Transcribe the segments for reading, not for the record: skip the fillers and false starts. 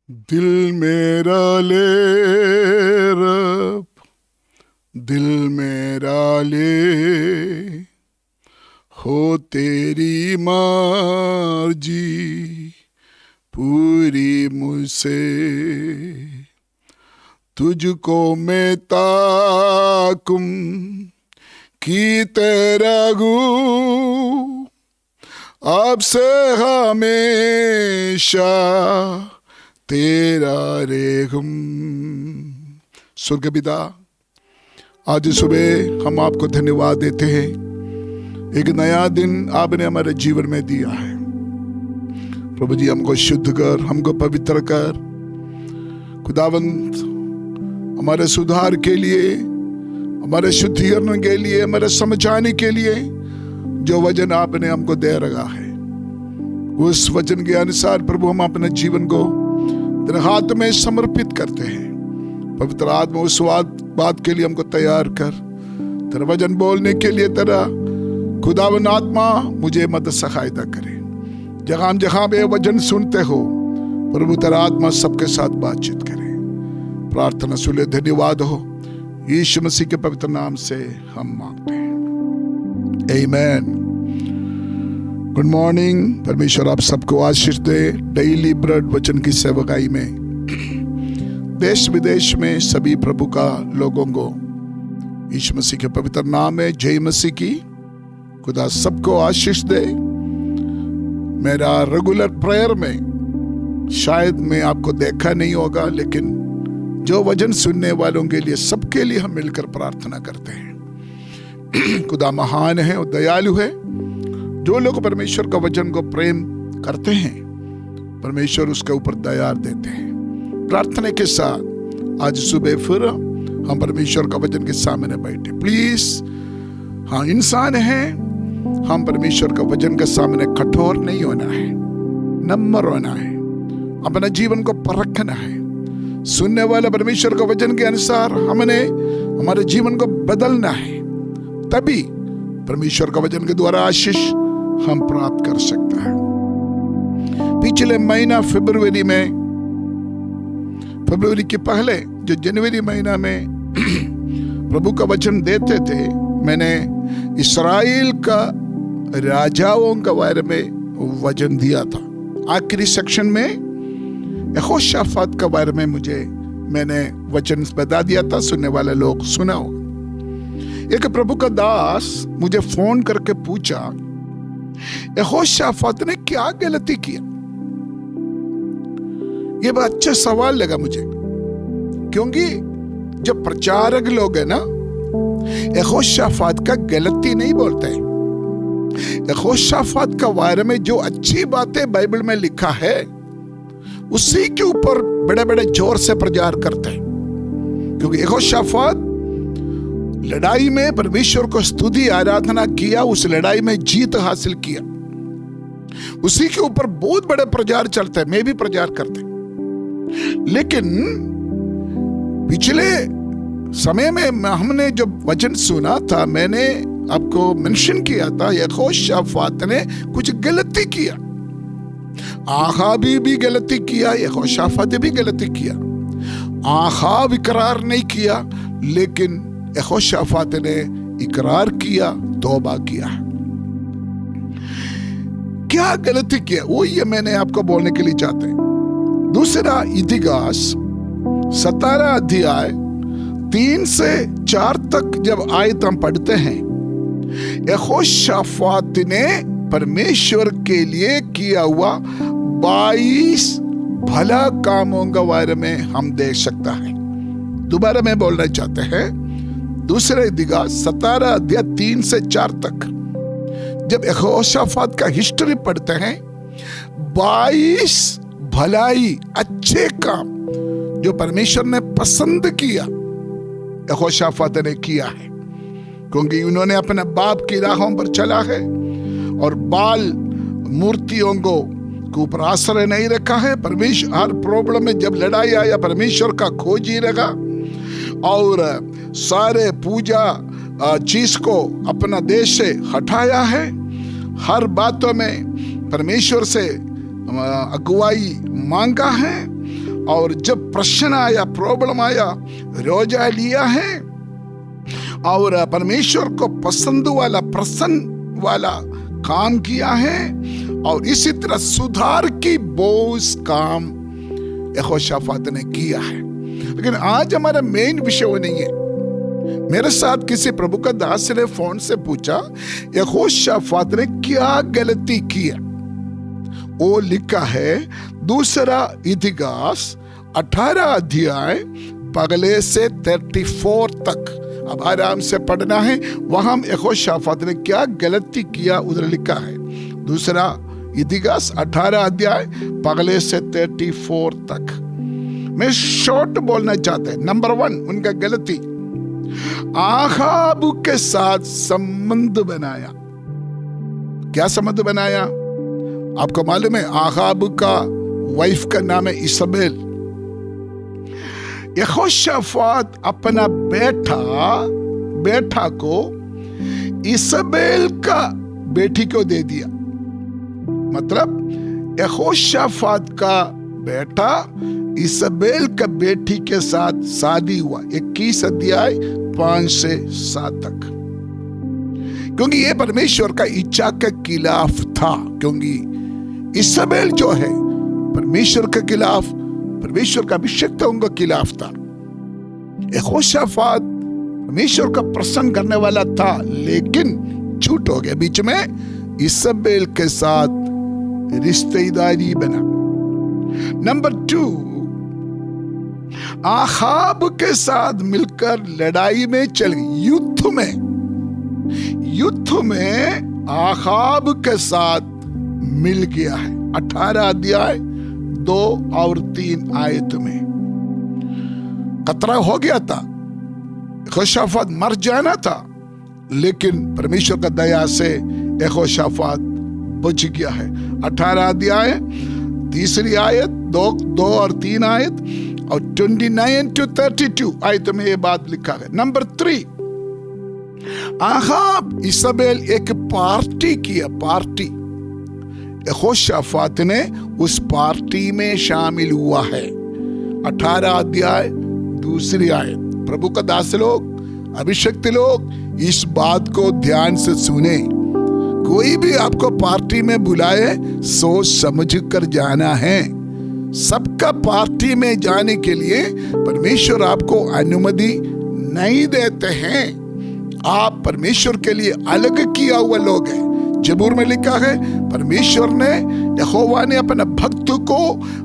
दिल मेरा ले रब, दिल मेरा ले, हो तेरी मर्जी पूरी मुझसे। तुझको मैं ताकुम की तरगू, अब से हमेशा तेरा रेहुम। स्वर्ग पिता, आज सुबह हम आपको धन्यवाद देते हैं। एक नया दिन आपने हमारे जीवन में दिया है। प्रभु जी, हमको शुद्ध कर, हमको पवित्र कर। खुदावंत, हमारे सुधार के लिए, हमारे शुद्धिकरण के लिए, हमारे समझाने के लिए जो वचन आपने हमको दे रखा है, उस वचन के अनुसार प्रभु हम अपने जीवन को तेरे हाथ में समर्पित करते हैं। पवित्र आत्मा, उस बात के लिए हमको तैयार कर। तेरा वचन बोलने के लिए तेरा खुदावन आत्मा मुझे मदद सहायता करे। जहां पे वचन सुनते हो प्रभु, तेरा आत्मा सबके साथ बातचीत करे। प्रार्थना सुने, धन्यवाद हो। यीशु मसीह के पवित्र नाम से हम मांगते हैं, आमीन। Good morning. परमेश्वर आप सबको आशीष दे। डेली ब्रेड वचन की सेवकाई में देश विदेश में सभी प्रभु का लोगों को यीशु मसीह के पवित्र नाम में जय मसीह की। खुदा सबको आशीष दे। मेरा रेगुलर प्रेयर में शायद मैं आपको देखा नहीं होगा, लेकिन जो वचन सुनने वालों के लिए, सबके लिए हम मिलकर प्रार्थना करते हैं। खुदा महान है और दयालु है। जो लोग परमेश्वर का वचन को प्रेम करते हैं, परमेश्वर उसके ऊपर दया देते हैं। प्रार्थना के साथ आज सुबह फिर हम परमेश्वर का वचन के सामने बैठे। प्लीज, हाँ, इंसान है, हम परमेश्वर का वचन के सामने कठोर नहीं होना है, नम्र होना है, अपना जीवन को परखना है। सुनने वाले परमेश्वर का वचन के अनुसार हमने हमारे जीवन को बदलना है, तभी परमेश्वर का वचन के द्वारा आशीष हम प्राप्त कर सकता है। पिछले महीना फरवरी के पहले जो जनवरी महीना में प्रभु का वचन देते थे, मैंने इस्राएल का राजाओं के बारे में वचन दिया था। आखिरी सेक्शन में यहोशाफात के बारे में मैंने वचन बता दिया था। सुनने वाले लोग सुना होगा। एक प्रभु का दास मुझे फोन करके पूछा, यहोशाफात ने क्या गलती किया? ये बड़ा अच्छा सवाल लगा मुझे, क्योंकि जो प्रचारक लोग है ना, यहोशाफात का गलती नहीं बोलते हैं। यहोशाफात के बारे में जो अच्छी बातें बाइबल में लिखा है, उसी के ऊपर बड़े बड़े जोर से प्रचार करते हैं। क्योंकि यहोशाफात लड़ाई में परमेश्वर को स्तुति आराधना किया, उस लड़ाई में जीत हासिल किया, उसी के ऊपर बहुत बड़े प्रचार चलते हैं। मैं भी प्रचार करते। लेकिन पिछले समय में हमने जब वचन सुना था, मैंने आपको मेंशन किया था, यहोशाफात ने कुछ गलती किया। आहाब भी गलती किया, यहोशाफात भी गलती किया। आहाब इकरार नहीं किया, लेकिन यहोशाफात ने इकरार किया, तौबा किया। क्या गलती किया, वो ये मैंने आपको बोलने के लिए चाहते हैं। दूसरा इतिहास 17 अध्याय 3 से 4 तक जब आयत हम पढ़ते हैं, यहोशाफात ने परमेश्वर के लिए किया हुआ 22 भला कामों के बारे में हम देख सकता है। दोबारा मैं बोलना चाहते हैं, दूसरे इतिहास 17 अध्याय 3 से 4 तक जब यहोशाफात का हिस्ट्री पढ़ते हैं, 22 भलाई, अच्छे काम जो परमेश्वर ने पसंद किया, यहोशाफात ने किया है। क्योंकि उन्होंने अपने बाप की राहों पर चला है और बाल मूर्तियों को ऊपर आश्रय नहीं रखा है। परमेश्वर हर प्रॉब्लम में जब लड़ाई आया, परमेश्वर का खोज ही रखा और सारे पूजा चीज को अपना देश से हटाया है। हर बातों में परमेश्वर से अगुवाई मांगा है और जब प्रश्न आया, प्रॉब्लम आया, रोजा लिया है और परमेश्वर को प्रसन्न वाला काम किया है, और इसी तरह सुधार की बहुत काम यहोशाफात ने किया है। लेकिन आज हमारा मेन विषय वो नहीं है। मेरे साथ किसी प्रभु का दास ने फोन से पूछा, यहोशाफात ने क्या गलती किया? वो लिखा है दूसरा इतिहास 18 अध्याय पगले से 34 तक। अब आराम से पढ़ना है। वहां यहोशाफात ने क्या गलती किया उधर लिखा है। दूसरा इतिहास 18 अध्याय पगले से 34 तक। मैं शॉर्ट बोलना चाहता हूं। नंबर 1, उनका गलती, आहाब के साथ संबंध बनाया। क्या संबंध बनाया? आपको मालूम है आहाब का वाइफ का नाम है इसाबेल। यहोशाफात अपना बेटा को इसाबेल का बेटी को दे दिया। मतलब यहोशाफात का बेटा इसाबेल का बेटी के साथ शादी हुआ। 21 अध्याय 5 से 7 तक। क्योंकि ये परमेश्वर का इच्छा के खिलाफ था। क्योंकि इसाबेल जो है परमेश्वर के खिलाफ, परमेश्वर का अभिषेक्तों के खिलाफ था। यहोशाफात परमेश्वर का प्रसन्न करने वाला था, लेकिन झूठ हो गया। बीच में इसाबेल के साथ रिश्तेदारी बना। नंबर 2, आहाब के साथ मिलकर लड़ाई में चल गई। युद्ध में आहाब के साथ मिल गया है। 18 अध्याय 2 और 3 आयत में खतरा हो गया था, यहोशाफात मर जाना था, लेकिन परमेश्वर का दया से यहोशाफात बच गया है। 18 अध्याय 3 आयत 2 और 3 आयत और 29 to 32 आयत में ये बात लिखा है। नंबर 3, आहाब इसाबेल एक पार्टी किया। पार्टी, यहोशाफात ने उस पार्टी में शामिल हुआ है। 18 अध्याय 2 आयत। प्रभु का दास लोग, अभिषिक्त लोग, इस बात को ध्यान से सुने। कोई भी आपको पार्टी में बुलाए, सोच समझ कर जाना है। सबका पार्टी में जाने के लिए परमेश्वर आपको अनुमति नहीं देते हैं। आप परमेश्वर के लिए अलग किया हुआ लोग हैं। जबूर में लिखा है, परमेश्वर ने, यहोवा ने अपने भक्त को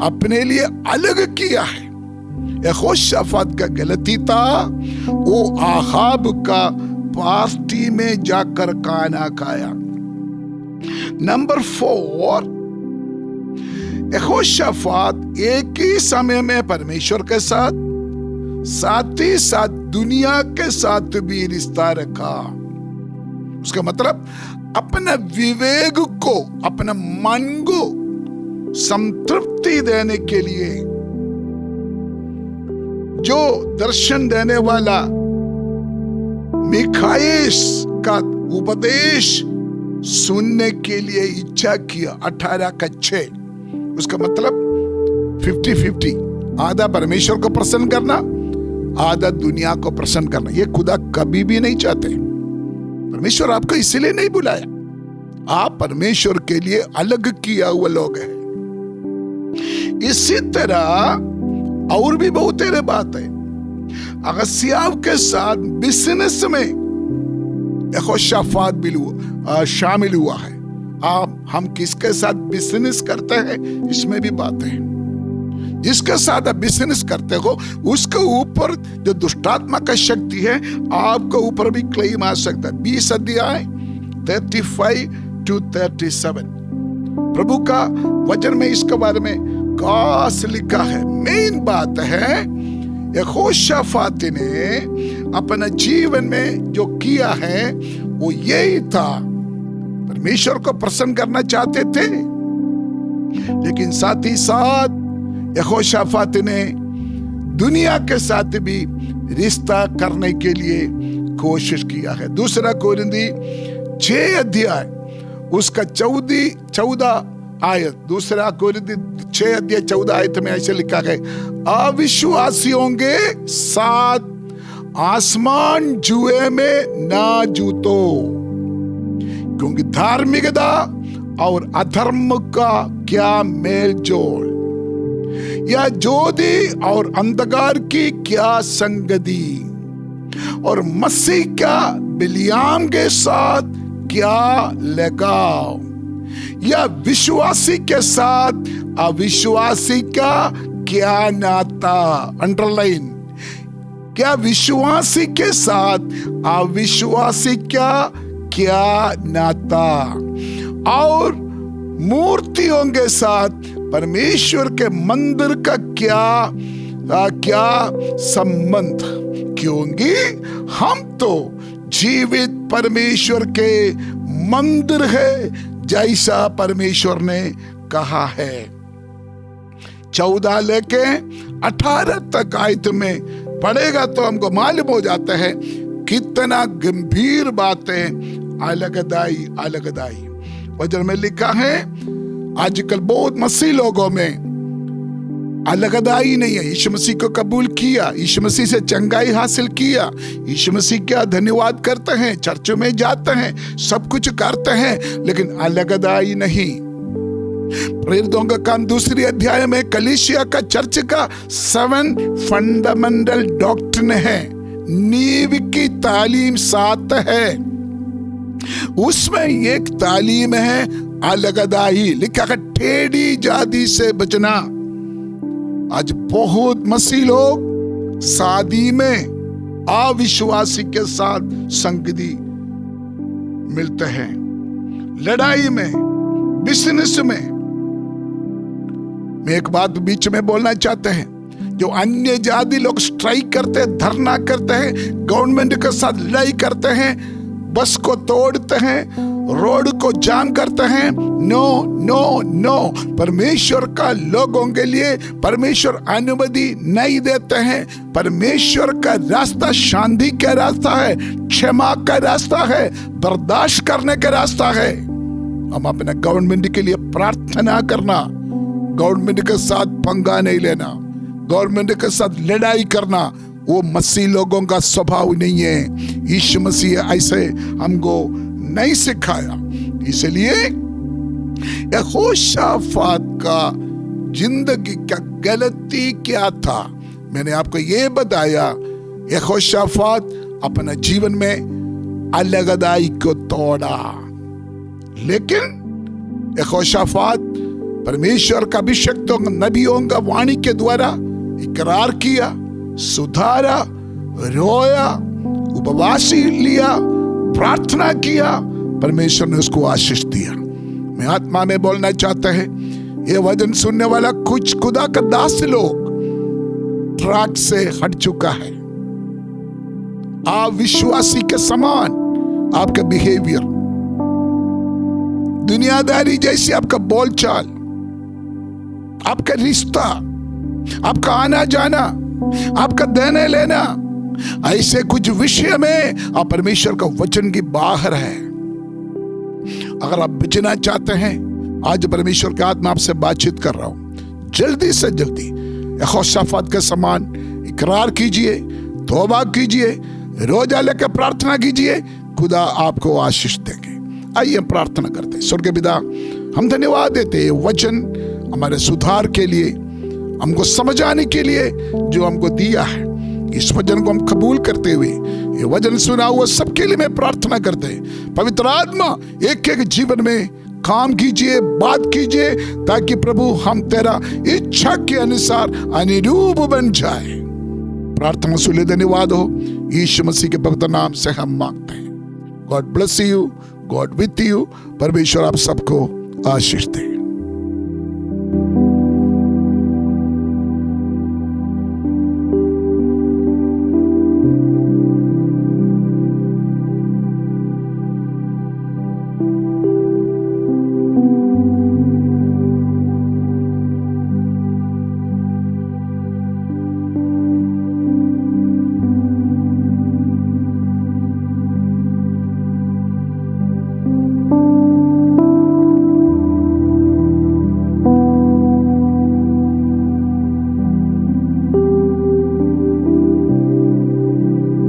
अपने लिए अलग किया है। यहोशाफात का गलती था, वो आहाब का पार्टी में जाकर खाना खाया। नंबर 4, यहोशाफात एक ही समय में परमेश्वर के साथ ही साथ दुनिया के साथ भी रिश्ता रखा। उसका मतलब अपने विवेक को, अपने मन को संतृप्ति देने के लिए जो दर्शन देने वाला मिखाएल का उपदेश सुनने के लिए इच्छा किया। 18 का 6। उसका मतलब 50-50, आधा परमेश्वर को प्रसन्न करना, आधा दुनिया को प्रसन्न करना। ये खुदा कभी भी नहीं चाहते। परमेश्वर आपको इसलिए नहीं बुलाया। आप परमेश्वर के लिए अलग किया हुआ लोग हैं। इसी तरह और भी बहुत सारे बात है। अगस्याव के साथ बिजनेस में यहोशाफात भी शामिल हुआ है। हम किसके साथ बिजनेस करते हैं, इसमें भी बात है। जिसके साथ आप बिजनेस करते हो, उसके ऊपर जो दुष्टात्मा का शक्ति है, आपके ऊपर भी क्लेम आ सकता है। 20 अध्याय 35 to 37 प्रभु का वचन में इसके बारे में खास लिखा है। मेन बात है, यहोशाफात ने अपने जीवन में जो किया है वो यही था। परमेश्वर को प्रसन्न करना चाहते थे, लेकिन साथ ही साथ यहोशाफात ने दुनिया के साथ भी रिश्ता करने के लिए कोशिश किया है। 2 कोरिन्थी 6 अध्याय उसका 14 आयत, दूसरा कोरिन्थी 6:14 में ऐसे लिखा है, अविश्वासियों के साथ आसमान जुए में ना जूतो, क्योंकि धार्मिकता और अधर्म का क्या मेल जोल, या ज्योति और अंधकार की क्या संगति, और मसीह का बिलियाम के साथ क्या लगाव, या विश्वासी के साथ अविश्वासी का क्या नाता। अंडरलाइन, क्या विश्वासी के साथ अविश्वासी का क्या नाता, और मूर्तियों के साथ परमेश्वर के मंदिर का क्या संबंध, क्योंकि हम तो जीवित परमेश्वर के मंदिर है, जैसा परमेश्वर ने कहा है। 14 लेके 18 तक आयत में पढ़ेगा तो हमको मालूम हो जाता है कितना गंभीर बातें अलगदाई अलगदाई। वचन में लिखा है, आजकल बहुत मसीह लोगों में अलगदाई नहीं है। यीशु मसीह को कबूल किया, यीशु मसीह से चंगाई हासिल किया, यीशु मसीह का धन्यवाद करते हैं, चर्चों में जाते हैं, सब कुछ करते हैं, लेकिन अलगदाई नहीं। प्रेरितों का काम 2 अध्याय में कलीसिया का चर्च का 7 फंडामेंटल डॉक्ट्रिन है, नींव की तालीम 7 है। उसमें एक तालीम है अलगदाई, लिखा है टेढ़ी जाति से बचना। आज बहुत मसीह लोग शादी में अविश्वासी के साथ संगति मिलते हैं, लड़ाई में, बिजनेस में। मैं एक बात बीच में बोलना चाहते हैं, जो अन्य जाति लोग स्ट्राइक करते हैं, धरना करते हैं, गवर्नमेंट के साथ लड़ाई करते हैं, बस को तोड़ते हैं, रोड को जाम करते हैं, नो नो नो, परमेश्वर का लोगों के लिए परमेश्वर अनुमति नहीं देते हैं। परमेश्वर का रास्ता शांति का रास्ता है, क्षमा का रास्ता है, बर्दाश्त करने का रास्ता है। हम अपने गवर्नमेंट के लिए प्रार्थना करना, गवर्नमेंट के साथ पंगा नहीं लेना, गवर्नमेंट के साथ लड़ाई करना, वो मसीह लोगों का स्वभाव नहीं है। यीशु मसीह ऐसे हमको नहीं सिखाया। इसलिए यहोशाफात का जिंदगी का गलती क्या था, मैंने आपको ये बताया। यहोशाफात अपने जीवन में अलगदाई को तोड़ा, लेकिन यहोशाफात परमेश्वर का अभिषिक्तों नबियों का वाणी के द्वारा इकरार किया, सुधारा, रोया, उपवास लिया, प्रार्थना किया, परमेश्वर ने उसको आशीष दिया। मैं आत्मा में बोलना चाहता है, ये वचन सुनने वाला कुछ खुदा का दास लोग ट्रैक से हट चुका है। अविश्वासी के समान आपका बिहेवियर, दुनियादारी जैसी आपका बोलचाल, आपका रिश्ता, आपका आना जाना, आपका देने लेना, ऐसे कुछ विषय में आप परमेश्वर का वचन की बाहर है। अगर आप बचना चाहते हैं, आज परमेश्वर का आत्मा आपसे बातचीत कर रहा हूं, जल्दी से जल्दी यहोशाफात के समान इकरार कीजिए, तौबा कीजिए, रोजा लेकर प्रार्थना कीजिए, खुदा आपको आशीष देंगे। आइए प्रार्थना करते हैं। स्वर्गीय पिता, हम धन्यवाद देते हैं वचन हमारे सुधार के लिए, हमको समझ आने के लिए जो हमको दिया है। इस वचन को हम कबूल करते हुए ये वचन सुना हुआ सबके लिए मैं प्रार्थना करते हैं, पवित्र आत्मा एक एक जीवन में काम कीजिए, बात कीजिए, ताकि प्रभु हम तेरा इच्छा के अनुसार अनुरूप बन जाए। प्रार्थना सुन धन्यवाद हो, यीशु मसीह के पवित्र नाम से हम मांगते हैं। God bless you, God with you. परमेश्वर आप सबको आशीष दे।